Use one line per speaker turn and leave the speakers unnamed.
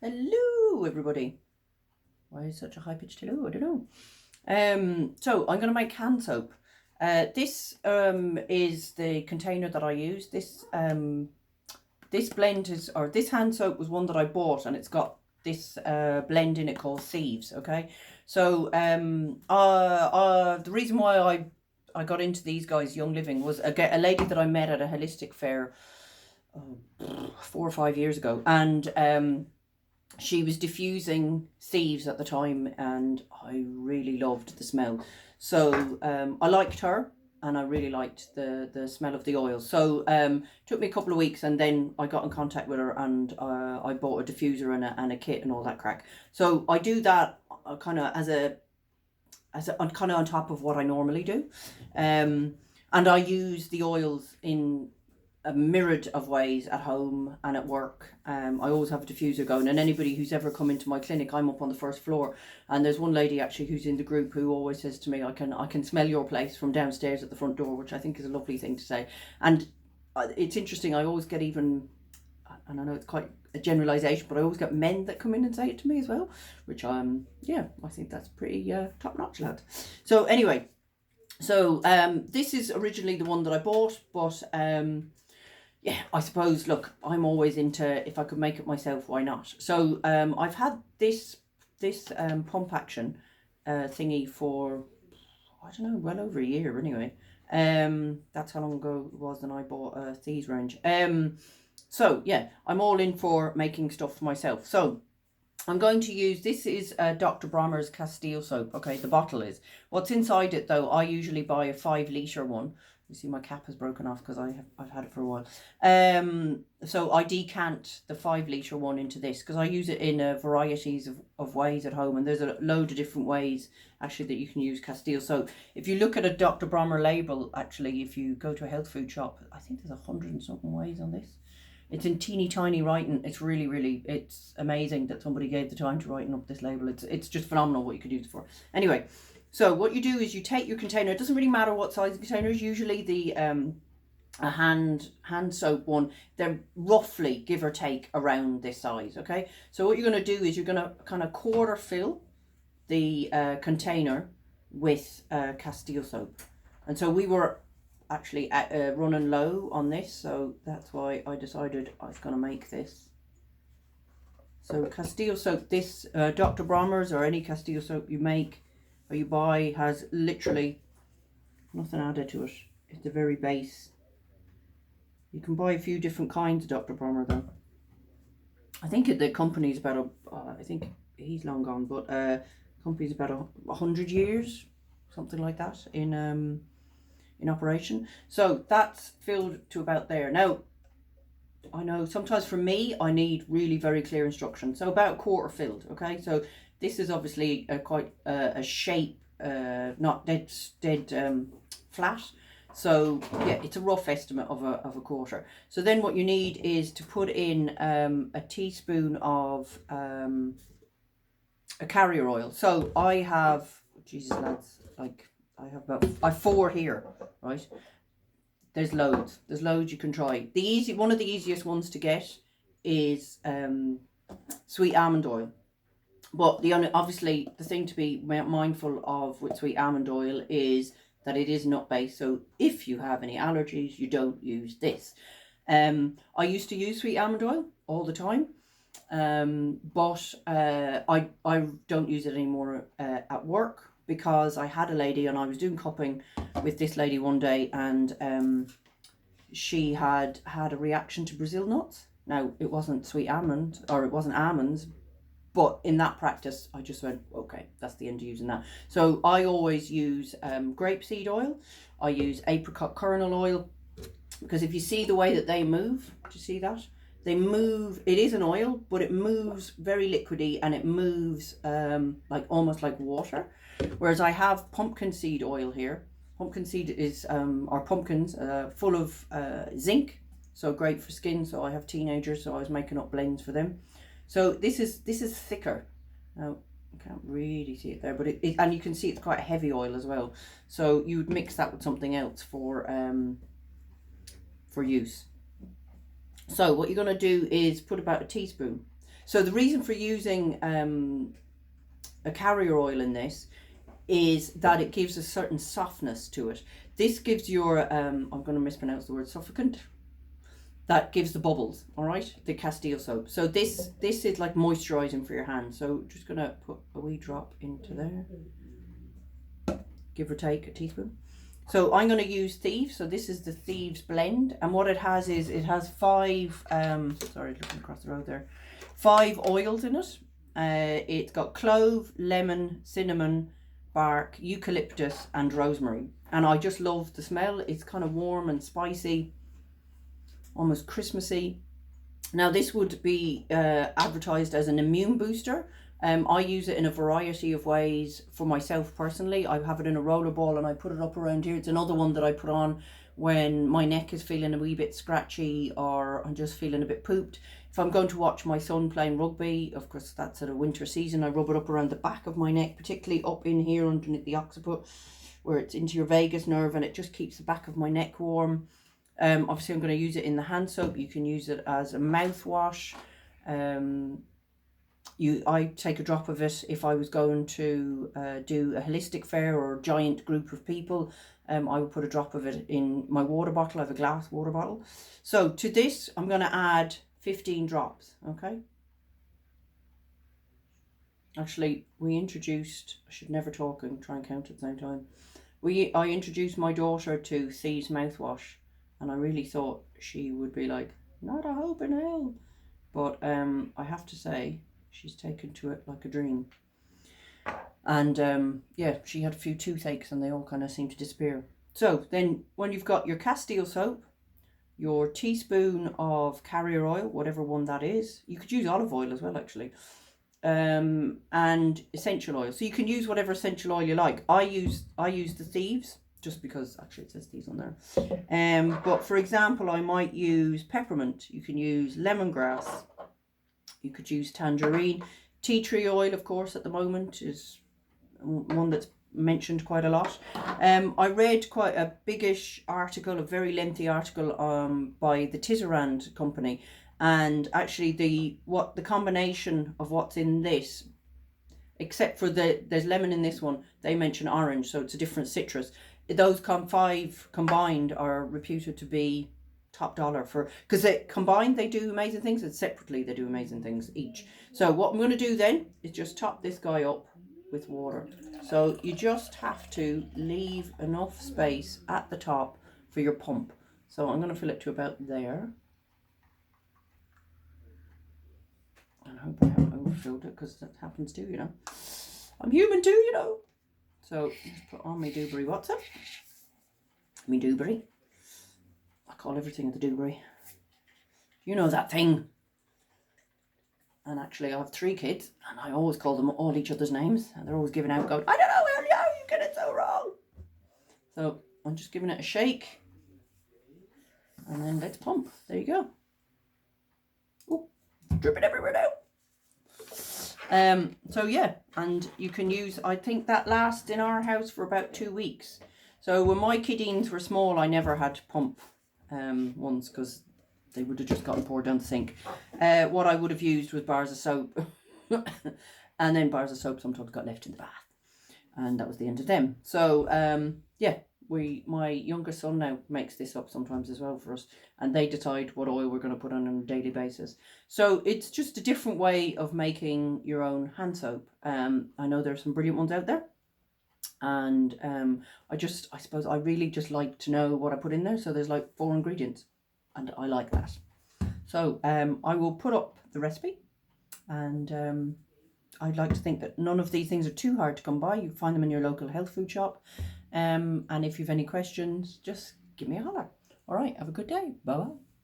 Hello, everybody. Why is such a high-pitched hello? I don't know. So I'm going to make hand soap. This is the container that I use. This blend is, or this hand soap was one that I bought, and it's got this blend in it called Thieves. Okay, so the reason why I got into these guys, Young Living, was a lady that I met at a holistic fair 4 or 5 years ago, and she was diffusing Thieves at the time, and I really loved the smell. So I liked her, and I really liked the smell of the oil. So took me a couple of weeks, and then I got in contact with her, and I bought a diffuser and a kit and all that crack. So I do that kind of as a kind of on top of what I normally do, and I use the oils in a myriad of ways at home and at work. I always have a diffuser going, and anybody who's ever come into my clinic, I'm up on the first floor, and there's one lady actually who's in the group who always says to me, I can smell your place from downstairs at the front door, which I think is a lovely thing to say. And it's interesting, I always get even, and I know it's quite a generalization, but I always get men that come in and say it to me as well, which yeah, I think that's pretty top notch, lad. So anyway, so this is originally the one that I bought, but yeah, I suppose, look, I'm always into, if I could make it myself, why not? So I've had this pump action thingy for, I don't know, well over a year anyway. That's how long ago it was that I bought a Thieves range. So yeah, I'm all in for making stuff for myself. So I'm going to use, this is Dr. Bronner's Castille soap. Okay, the bottle is. What's inside it though, I usually buy a 5 litre one. You see my cap has broken off because I've had it for a while. So I decant the 5 litre one into this because I use it in varieties of ways at home, and there's a load of different ways actually that you can use Castille soap. If you look at a Dr. Bronner label, actually, if you go to a health food shop, I think there's 100 and something ways on this. It's in teeny tiny writing. It's really, it's amazing that somebody gave the time to writing up this label. It's just phenomenal what you could use it for. Anyway, so what you do is you take your container. It doesn't really matter what size the container is. Usually the a hand soap one, they're roughly, give or take, around this size. Okay, so what you're going to do is you're going to kind of quarter fill the container with Castile soap. And so we were actually running low on this, so that's why I decided I was going to make this. So Castile soap, this Dr. Bronner's or any Castile soap you make or you buy has literally nothing added to it. It's the very base. You can buy a few different kinds of Dr. Bronner though. I think the company's about I think he's long gone, but company's about 100 years, something like that, in operation. So that's filled to about there. Now, I know sometimes for me, I need really very clear instructions. So about quarter filled, okay? So this is obviously quite a shape, not dead flat. So yeah, it's a rough estimate of a quarter. So then what you need is to put in a teaspoon of a carrier oil. So I have, Jesus lads, like I have 4 here, right? There's loads you can try. One of the easiest ones to get is sweet almond oil. But obviously the thing to be mindful of with sweet almond oil is that it is nut based. So if you have any allergies, you don't use this. I used to use sweet almond oil all the time, but I don't use it anymore at work, because I had a lady and I was doing cupping with this lady one day, and she had a reaction to Brazil nuts. Now, it wasn't sweet almond, or it wasn't almonds, but in that practice, I just went, okay, that's the end of using that. So I always use grapeseed oil. I use apricot kernel oil, because if you see the way that they move, do you see that? They move, it is an oil, but it moves very liquidy, and it moves like almost like water. Whereas I have pumpkin seed oil here. Pumpkin seed is, or pumpkins, full of zinc, so great for skin. So I have teenagers, so I was making up blends for them. So this is thicker. Now, I can't really see it there, but and you can see it's quite a heavy oil as well. So you would mix that with something else for use. So what you're going to do is put about a teaspoon. So the reason for using a carrier oil in this is that it gives a certain softness to it. This gives your, I'm going to mispronounce the word, suffocant. That gives the bubbles, all right, the Castille soap. So this is like moisturising for your hands. So just going to put a wee drop into there, give or take a teaspoon. So I'm going to use Thieves. So this is the Thieves blend. And what it has is, it has 5, sorry, looking across the road there, 5 oils in it. It's got clove, lemon, cinnamon, bark, eucalyptus and rosemary. And I just love the smell. It's kind of warm and spicy, almost Christmassy. Now this would be advertised as an immune booster. I use it in a variety of ways for myself personally. I have it in a roller ball and I put it up around here. It's another one that I put on when my neck is feeling a wee bit scratchy or I'm just feeling a bit pooped. If I'm going to watch my son playing rugby, of course that's at a winter season, I rub it up around the back of my neck, particularly up in here underneath the occiput, where it's into your vagus nerve, and it just keeps the back of my neck warm. Obviously I'm going to use it in the hand soap. You can use it as a mouthwash. I take a drop of it if I was going to do a holistic fair or a giant group of people. I would put a drop of it in my water bottle. I have a glass water bottle. So to this, I'm going to add 15 drops, okay? Actually, we introduced, I should never talk and try and count at the same time. I introduced my daughter to Thieves mouthwash, and I really thought she would be like, not a hope in hell. But I have to say, she's taken to it like a dream. And yeah, she had a few toothaches and they all kind of seem to disappear. So then when you've got your Castille soap, your teaspoon of carrier oil, whatever one that is, you could use olive oil as well actually, and essential oil. So you can use whatever essential oil you like. I use the Thieves, just because actually it says Thieves on there. But for example, I might use peppermint. You can use lemongrass. You could use tangerine. Tea tree oil, of course, at the moment is one that's mentioned quite a lot. I read quite a biggish article, a very lengthy article by the Tisserand company, and actually the combination of what's in this, except for there's lemon in this one, they mention orange, so it's a different citrus. Those 5 combined are reputed to be top dollar, for because they combined they do amazing things, and separately they do amazing things each. So what I'm going to do then is just top this guy up with water. So you just have to leave enough space at the top for your pump. So I'm going to fill it to about there, and I hope I haven't overfilled it, because that happens too, you know. I'm human too, you know. So just put on my dewberry. What's it? Me dewberry. I call everything the dewberry. You know that thing. And actually I have 3 kids and I always call them all each other's names, and they're always giving out going, I don't know, Ellie, how you get it so wrong. So I'm just giving it a shake, and then let's pump. There you go. Oh, dripping everywhere now. So yeah, and you can use, I think that lasts in our house for about 2 weeks. So when my kiddings were small, I never had to pump ones, because they would have just gotten poured down the sink. What I would have used was bars of soap. And then bars of soap sometimes got left in the bath. And that was the end of them. So, yeah, my younger son now makes this up sometimes as well for us. And they decide what oil we're going to put on a daily basis. So it's just a different way of making your own hand soap. I know there's some brilliant ones out there. And I suppose I really just like to know what I put in there. So there's like 4 ingredients. And I like that. So I will put up the recipe, and I'd like to think that none of these things are too hard to come by. You find them in your local health food shop. And if you've any questions, just give me a holler. All right, have a good day. Bye-bye.